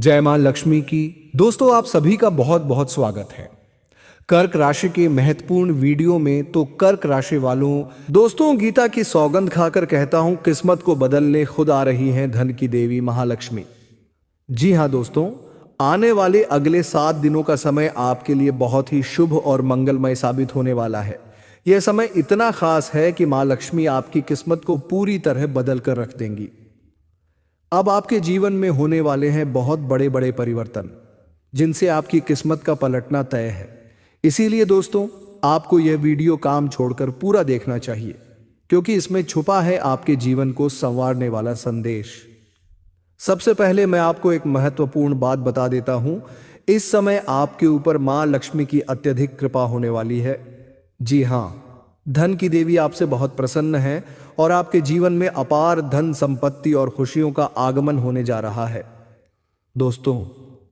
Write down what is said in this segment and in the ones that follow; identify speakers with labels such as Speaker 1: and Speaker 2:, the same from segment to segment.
Speaker 1: जय मां लक्ष्मी की। दोस्तों, आप सभी का बहुत बहुत स्वागत है कर्क राशि के महत्वपूर्ण वीडियो में। तो कर्क राशि वालों, दोस्तों, गीता की सौगंध खाकर कहता हूं, किस्मत को बदलने खुद आ रही हैं धन की देवी महालक्ष्मी। जी हां दोस्तों, आने वाले अगले 7 दिनों का समय आपके लिए बहुत ही शुभ और मंगलमय साबित होने वाला है। यह समय इतना खास है कि मां लक्ष्मी आपकी किस्मत को पूरी तरह बदल कर रख देंगी। अब आपके जीवन में होने वाले हैं बहुत बड़े बड़े परिवर्तन, जिनसे आपकी किस्मत का पलटना तय है। इसीलिए दोस्तों, आपको यह वीडियो काम छोड़कर पूरा देखना चाहिए, क्योंकि इसमें छुपा है आपके जीवन को संवारने वाला संदेश। सबसे पहले मैं आपको एक महत्वपूर्ण बात बता देता हूं। इस समय आपके ऊपर मां लक्ष्मी की अत्यधिक कृपा होने वाली है। जी हां, धन की देवी आपसे बहुत प्रसन्न है और आपके जीवन में अपार धन संपत्ति और खुशियों का आगमन होने जा रहा है। दोस्तों,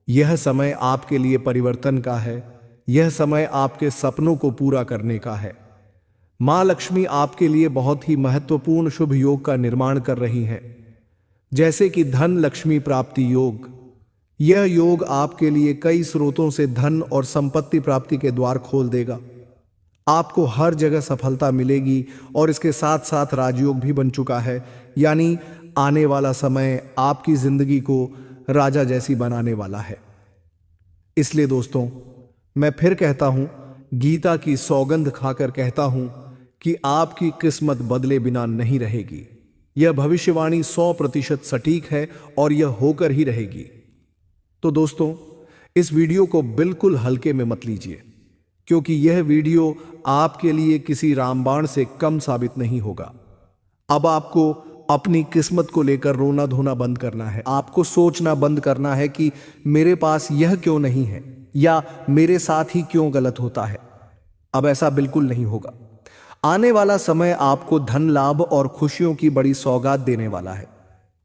Speaker 1: यह समय आपके लिए परिवर्तन का है। यह समय आपके सपनों को पूरा करने का है। मां लक्ष्मी आपके लिए बहुत ही महत्वपूर्ण शुभ योग का निर्माण कर रही हैं, जैसे कि धन लक्ष्मी प्राप्ति योग। यह योग आपके लिए कई स्रोतों से धन और संपत्ति प्राप्ति के द्वार खोल देगा। आपको हर जगह सफलता मिलेगी और इसके साथ साथ राजयोग भी बन चुका है, यानी आने वाला समय आपकी जिंदगी को राजा जैसी बनाने वाला है। इसलिए दोस्तों, मैं फिर कहता हूं, गीता की सौगंध खाकर कहता हूं कि आपकी किस्मत बदले बिना नहीं रहेगी। यह भविष्यवाणी 100% सटीक है और यह होकर ही रहेगी। तो दोस्तों, इस वीडियो को बिल्कुल हल्के में मत लीजिए, क्योंकि यह वीडियो आपके लिए किसी रामबाण से कम साबित नहीं होगा। अब आपको अपनी किस्मत को लेकर रोना धोना बंद करना है। आपको सोचना बंद करना है कि मेरे पास यह क्यों नहीं है या मेरे साथ ही क्यों गलत होता है। अब ऐसा बिल्कुल नहीं होगा। आने वाला समय आपको धन लाभ और खुशियों की बड़ी सौगात देने वाला है।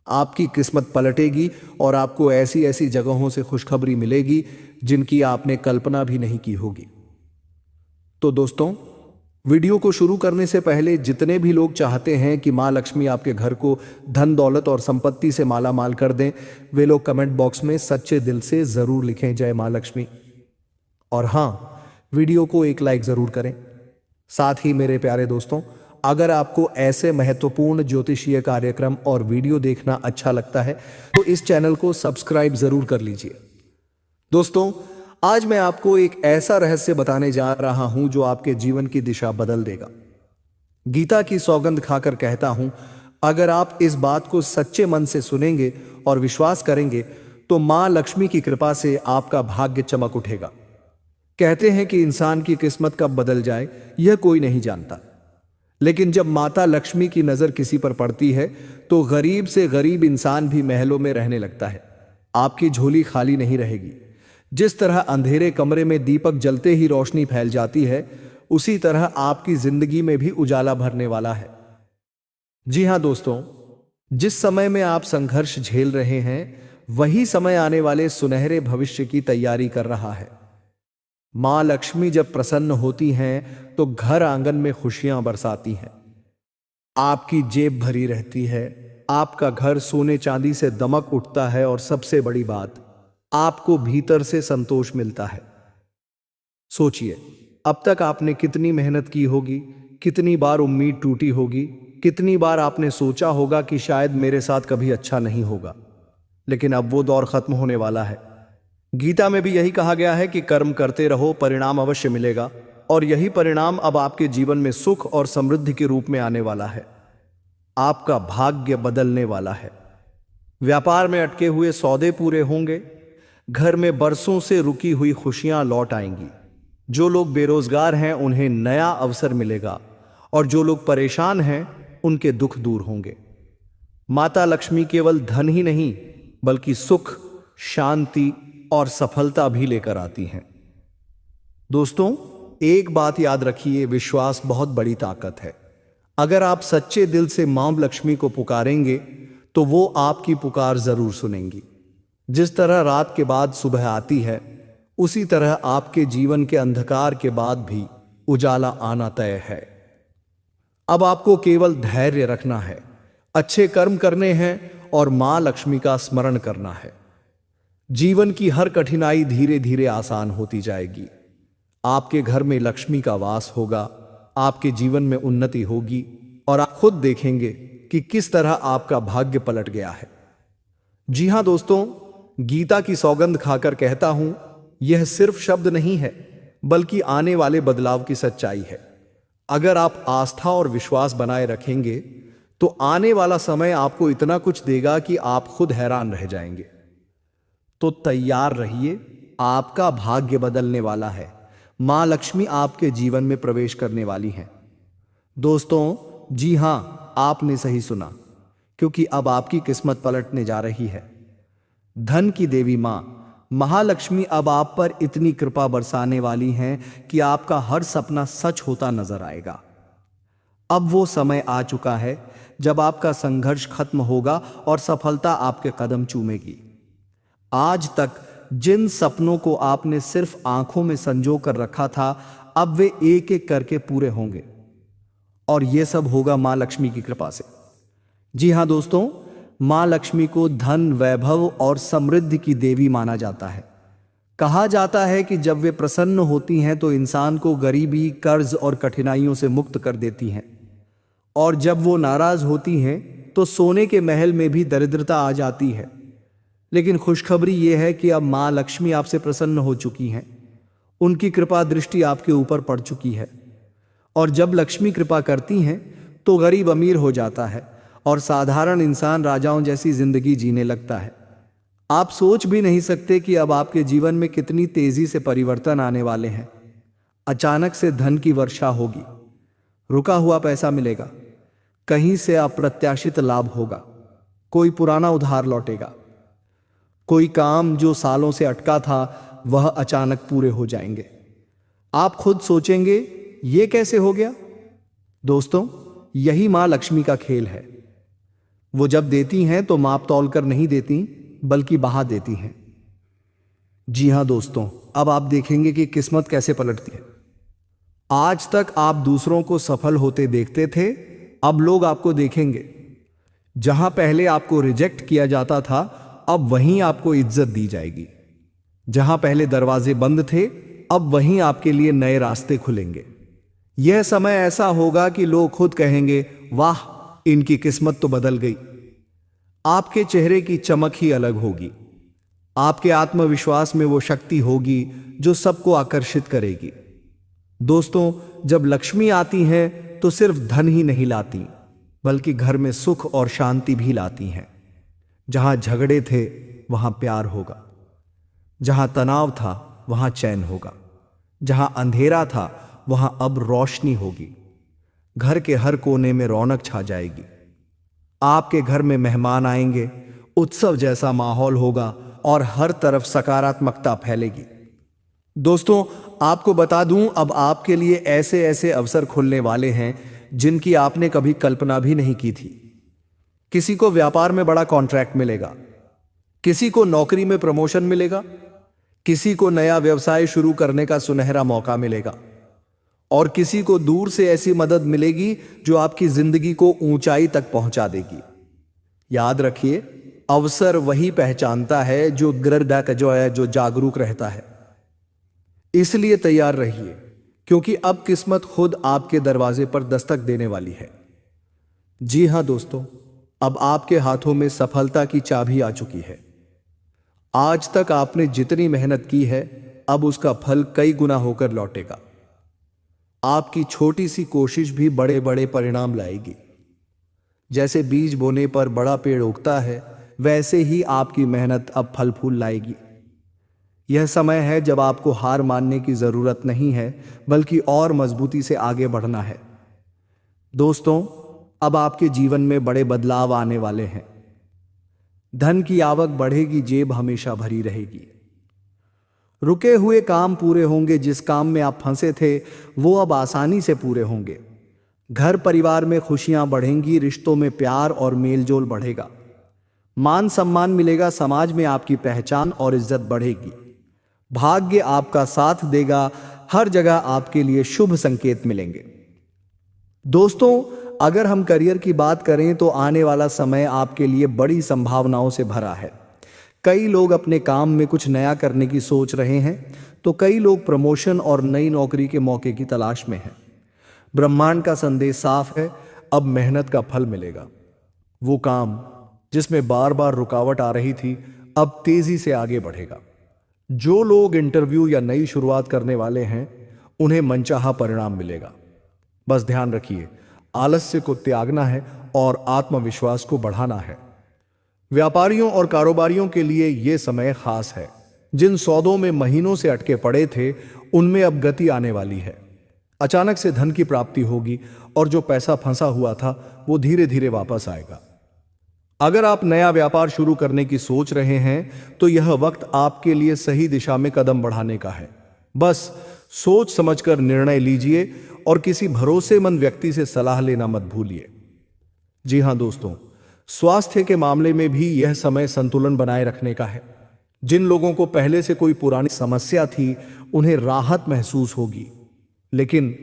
Speaker 1: आपकी किस्मत पलटेगी और आपको ऐसी ऐसी जगहों से खुशखबरी मिलेगी जिनकी आपने कल्पना भी नहीं की होगी। तो दोस्तों, वीडियो को शुरू करने से पहले जितने भी लोग चाहते हैं कि मां लक्ष्मी आपके घर को धन दौलत और संपत्ति से माला माल कर दें, वे लोग कमेंट बॉक्स में सच्चे दिल से जरूर लिखें जय मां लक्ष्मी। और हां, वीडियो को एक लाइक जरूर करें। साथ ही मेरे प्यारे दोस्तों, अगर आपको ऐसे महत्वपूर्ण ज्योतिषीय कार्यक्रम और वीडियो देखना अच्छा लगता है तो इस चैनल को सब्सक्राइब जरूर कर लीजिए। दोस्तों, आज मैं आपको एक ऐसा रहस्य बताने जा रहा हूं जो आपके जीवन की दिशा बदल देगा। गीता की सौगंध खाकर कहता हूं, अगर आप इस बात को सच्चे मन से सुनेंगे और विश्वास करेंगे तो मां लक्ष्मी की कृपा से आपका भाग्य चमक उठेगा। कहते हैं कि इंसान की किस्मत कब बदल जाए यह कोई नहीं जानता, लेकिन जब माता लक्ष्मी की नजर किसी पर पड़ती है तो गरीब से गरीब इंसान भी महलों में रहने लगता है। आपकी झोली खाली नहीं रहेगी। जिस तरह अंधेरे कमरे में दीपक जलते ही रोशनी फैल जाती है, उसी तरह आपकी जिंदगी में भी उजाला भरने वाला है। जी हां दोस्तों, जिस समय में आप संघर्ष झेल रहे हैं, वही समय आने वाले सुनहरे भविष्य की तैयारी कर रहा है। मां लक्ष्मी जब प्रसन्न होती हैं तो घर आंगन में खुशियां बरसाती हैं। आपकी जेब भरी रहती है, आपका घर सोने चांदी से दमक उठता है और सबसे बड़ी बात, आपको भीतर से संतोष मिलता है। सोचिए, अब तक आपने कितनी मेहनत की होगी, कितनी बार उम्मीद टूटी होगी, कितनी बार आपने सोचा होगा कि शायद मेरे साथ कभी अच्छा नहीं होगा, लेकिन अब वो दौर खत्म होने वाला है। गीता में भी यही कहा गया है कि कर्म करते रहो, परिणाम अवश्य मिलेगा, और यही परिणाम अब आपके जीवन में सुख और समृद्धि के रूप में आने वाला है। आपका भाग्य बदलने वाला है। व्यापार में अटके हुए सौदे पूरे होंगे। घर में बरसों से रुकी हुई खुशियां लौट आएंगी। जो लोग बेरोजगार हैं उन्हें नया अवसर मिलेगा और जो लोग परेशान हैं उनके दुख दूर होंगे। माता लक्ष्मी केवल धन ही नहीं बल्कि सुख, शांति और सफलता भी लेकर आती हैं। दोस्तों, एक बात याद रखिए, विश्वास बहुत बड़ी ताकत है। अगर आप सच्चे दिल से मां लक्ष्मी को पुकारेंगे तो वो आपकी पुकार जरूर सुनेंगी। जिस तरह रात के बाद सुबह आती है, उसी तरह आपके जीवन के अंधकार के बाद भी उजाला आना तय है। अब आपको केवल धैर्य रखना है, अच्छे कर्म करने हैं और मां लक्ष्मी का स्मरण करना है। जीवन की हर कठिनाई धीरे धीरे आसान होती जाएगी। आपके घर में लक्ष्मी का वास होगा, आपके जीवन में उन्नति होगी और आप खुद देखेंगे कि किस तरह आपका भाग्य पलट गया है। जी हां दोस्तों, गीता की सौगंध खाकर कहता हूं, यह सिर्फ शब्द नहीं है बल्कि आने वाले बदलाव की सच्चाई है। अगर आप आस्था और विश्वास बनाए रखेंगे तो आने वाला समय आपको इतना कुछ देगा कि आप खुद हैरान रह जाएंगे। तो तैयार रहिए, आपका भाग्य बदलने वाला है। मां लक्ष्मी आपके जीवन में प्रवेश करने वाली हैं। दोस्तों, जी हां, आपने सही सुना, क्योंकि अब आपकी किस्मत पलटने जा रही है। धन की देवी मां महालक्ष्मी अब आप पर इतनी कृपा बरसाने वाली हैं कि आपका हर सपना सच होता नजर आएगा। अब वो समय आ चुका है जब आपका संघर्ष खत्म होगा और सफलता आपके कदम चूमेगी। आज तक जिन सपनों को आपने सिर्फ आंखों में संजो कर रखा था, अब वे एक एक करके पूरे होंगे और यह सब होगा मां लक्ष्मी की कृपा से। जी हां दोस्तों, मां लक्ष्मी को धन, वैभव और समृद्धि की देवी माना जाता है। कहा जाता है कि जब वे प्रसन्न होती हैं तो इंसान को गरीबी, कर्ज और कठिनाइयों से मुक्त कर देती हैं, और जब वो नाराज होती हैं तो सोने के महल में भी दरिद्रता आ जाती है। लेकिन खुशखबरी यह है कि अब मां लक्ष्मी आपसे प्रसन्न हो चुकी हैं। उनकी कृपा दृष्टि आपके ऊपर पड़ चुकी है, और जब लक्ष्मी कृपा करती हैं तो गरीब अमीर हो जाता है और साधारण इंसान राजाओं जैसी जिंदगी जीने लगता है। आप सोच भी नहीं सकते कि अब आपके जीवन में कितनी तेजी से परिवर्तन आने वाले हैं। अचानक से धन की वर्षा होगी, रुका हुआ पैसा मिलेगा, कहीं से अप्रत्याशित लाभ होगा, कोई पुराना उधार लौटेगा, कोई काम जो सालों से अटका था वह अचानक पूरे हो जाएंगे। आप खुद सोचेंगे, यह कैसे हो गया? दोस्तों, यही मां लक्ष्मी का खेल है। वो जब देती हैं तो माप तौल कर नहीं देती, बल्कि बहा देती हैं। जी हां दोस्तों, अब आप देखेंगे कि किस्मत कैसे पलटती है। आज तक आप दूसरों को सफल होते देखते थे, अब लोग आपको देखेंगे। जहां पहले आपको रिजेक्ट किया जाता था, अब वहीं आपको इज्जत दी जाएगी। जहां पहले दरवाजे बंद थे, अब वहीं आपके लिए नए रास्ते खुलेंगे। यह समय ऐसा होगा कि लोग खुद कहेंगे, वाह, इनकी किस्मत तो बदल गई। आपके चेहरे की चमक ही अलग होगी। आपके आत्मविश्वास में वो शक्ति होगी जो सबको आकर्षित करेगी। दोस्तों, जब लक्ष्मी आती हैं तो सिर्फ धन ही नहीं लाती, बल्कि घर में सुख और शांति भी लाती हैं। जहां झगड़े थे वहां प्यार होगा, जहां तनाव था वहां चैन होगा, जहां अंधेरा था वहां अब रोशनी होगी। घर के हर कोने में रौनक छा जाएगी। आपके घर में मेहमान आएंगे, उत्सव जैसा माहौल होगा और हर तरफ सकारात्मकता फैलेगी। दोस्तों, आपको बता दूं, अब आपके लिए ऐसे ऐसे अवसर खुलने वाले हैं जिनकी आपने कभी कल्पना भी नहीं की थी। किसी को व्यापार में बड़ा कॉन्ट्रैक्ट मिलेगा, किसी को नौकरी में प्रमोशन मिलेगा, किसी को नया व्यवसाय शुरू करने का सुनहरा मौका मिलेगा, और किसी को दूर से ऐसी मदद मिलेगी जो आपकी जिंदगी को ऊंचाई तक पहुंचा देगी। याद रखिए, अवसर वही पहचानता है जो जागरूक रहता है। इसलिए तैयार रहिए, क्योंकि अब किस्मत खुद आपके दरवाजे पर दस्तक देने वाली है। जी हां दोस्तों, अब आपके हाथों में सफलता की चाबी आ चुकी है। आज तक आपने जितनी मेहनत की है, अब उसका फल कई गुना होकर लौटेगा। आपकी छोटी सी कोशिश भी बड़े बड़े परिणाम लाएगी। जैसे बीज बोने पर बड़ा पेड़ उगता है, वैसे ही आपकी मेहनत अब फल फूल लाएगी। यह समय है जब आपको हार मानने की जरूरत नहीं है, बल्कि और मजबूती से आगे बढ़ना है। दोस्तों, अब आपके जीवन में बड़े बदलाव आने वाले हैं। धन की आवक बढ़ेगी, जेब हमेशा भरी रहेगी। रुके हुए काम पूरे होंगे, जिस काम में आप फंसे थे वो अब आसानी से पूरे होंगे। घर परिवार में खुशियां बढ़ेंगी, रिश्तों में प्यार और मेलजोल बढ़ेगा। मान सम्मान मिलेगा, समाज में आपकी पहचान और इज्जत बढ़ेगी। भाग्य आपका साथ देगा, हर जगह आपके लिए शुभ संकेत मिलेंगे। दोस्तों, अगर हम करियर की बात करें तो आने वाला समय आपके लिए बड़ी संभावनाओं से भरा है। कई लोग अपने काम में कुछ नया करने की सोच रहे हैं, तो कई लोग प्रमोशन और नई नौकरी के मौके की तलाश में हैं। ब्रह्मांड का संदेश साफ है, अब मेहनत का फल मिलेगा। वो काम जिसमें बार बार रुकावट आ रही थी, अब तेजी से आगे बढ़ेगा। जो लोग इंटरव्यू या नई शुरुआत करने वाले हैं, उन्हें मनचाहा परिणाम मिलेगा। बस ध्यान रखिए, आलस्य को त्यागना है और आत्मविश्वास को बढ़ाना है। व्यापारियों और कारोबारियों के लिए यह समय खास है। जिन सौदों में महीनों से अटके पड़े थे, उनमें अब गति आने वाली है। अचानक से धन की प्राप्ति होगी और जो पैसा फंसा हुआ था, वो धीरे धीरे वापस आएगा। अगर आप नया व्यापार शुरू करने की सोच रहे हैं, तो यह वक्त आपके लिए सही दिशा में कदम बढ़ाने का है। बस सोच समझकर निर्णय लीजिए और किसी भरोसेमंद व्यक्ति से सलाह लेना मत भूलिए। जी हां दोस्तों, स्वास्थ्य के मामले में भी यह समय संतुलन बनाए रखने का है। जिन लोगों को पहले से कोई पुरानी समस्या थी, उन्हें राहत महसूस होगी, लेकिन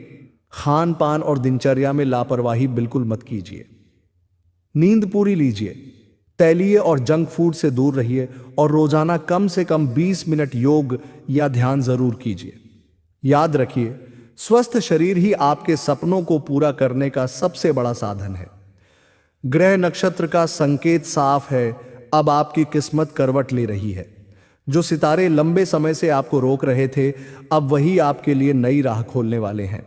Speaker 1: खान पान और दिनचर्या में लापरवाही बिल्कुल मत कीजिए। नींद पूरी लीजिए, तैलीय और जंक फूड से दूर रहिए और रोजाना कम से कम 20 मिनट योग या ध्यान जरूर कीजिए। याद रखिए, स्वस्थ शरीर ही आपके सपनों को पूरा करने का सबसे बड़ा साधन है। ग्रह नक्षत्र का संकेत साफ है, अब आपकी किस्मत करवट ले रही है। जो सितारे लंबे समय से आपको रोक रहे थे, अब वही आपके लिए नई राह खोलने वाले हैं।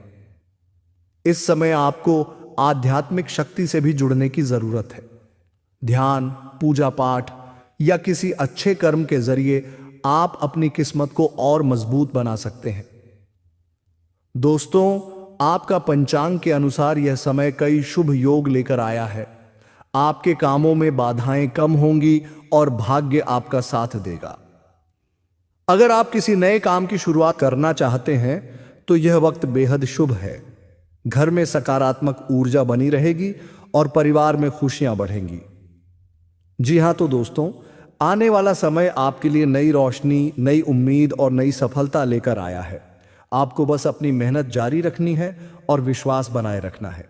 Speaker 1: इस समय आपको आध्यात्मिक शक्ति से भी जुड़ने की जरूरत है। ध्यान, पूजा पाठ या किसी अच्छे कर्म के जरिए आप अपनी किस्मत को और मजबूत बना सकते हैं। दोस्तों, आपका पंचांग के अनुसार यह समय कई शुभ योग लेकर आया है। आपके कामों में बाधाएं कम होंगी और भाग्य आपका साथ देगा। अगर आप किसी नए काम की शुरुआत करना चाहते हैं, तो यह वक्त बेहद शुभ है। घर में सकारात्मक ऊर्जा बनी रहेगी और परिवार में खुशियां बढ़ेंगी। जी हां तो दोस्तों, आने वाला समय आपके लिए नई रोशनी, नई उम्मीद और नई सफलता लेकर आया है। आपको बस अपनी मेहनत जारी रखनी है और विश्वास बनाए रखना है।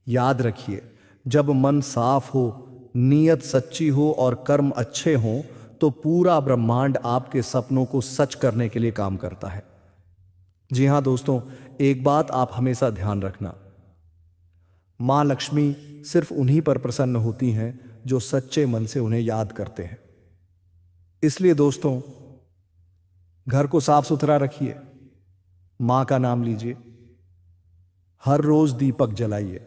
Speaker 1: याद रखिए, जब मन साफ हो, नीयत सच्ची हो और कर्म अच्छे हों, तो पूरा ब्रह्मांड आपके सपनों को सच करने के लिए काम करता है। जी हां दोस्तों, एक बात आप हमेशा ध्यान रखना, मां लक्ष्मी सिर्फ उन्हीं पर प्रसन्न होती हैं जो सच्चे मन से उन्हें याद करते हैं। इसलिए दोस्तों, घर को साफ सुथरा रखिए, मां का नाम लीजिए, हर रोज दीपक जलाइए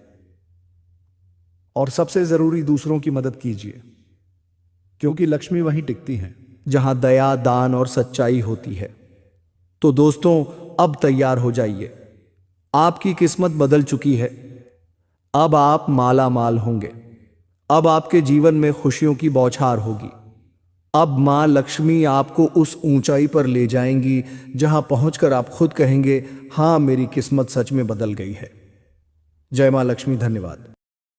Speaker 1: और सबसे जरूरी दूसरों की मदद कीजिए, क्योंकि लक्ष्मी वहीं टिकती हैं जहां दया, दान और सच्चाई होती है। तो दोस्तों, अब तैयार हो जाइए, आपकी किस्मत बदल चुकी है। अब आप माला माल होंगे। अब आपके जीवन में खुशियों की बौछार होगी। अब मां लक्ष्मी आपको उस ऊंचाई पर ले जाएंगी जहां पहुंचकर आप खुद कहेंगे, हां, मेरी किस्मत सच में बदल गई है। जय मां लक्ष्मी। धन्यवाद।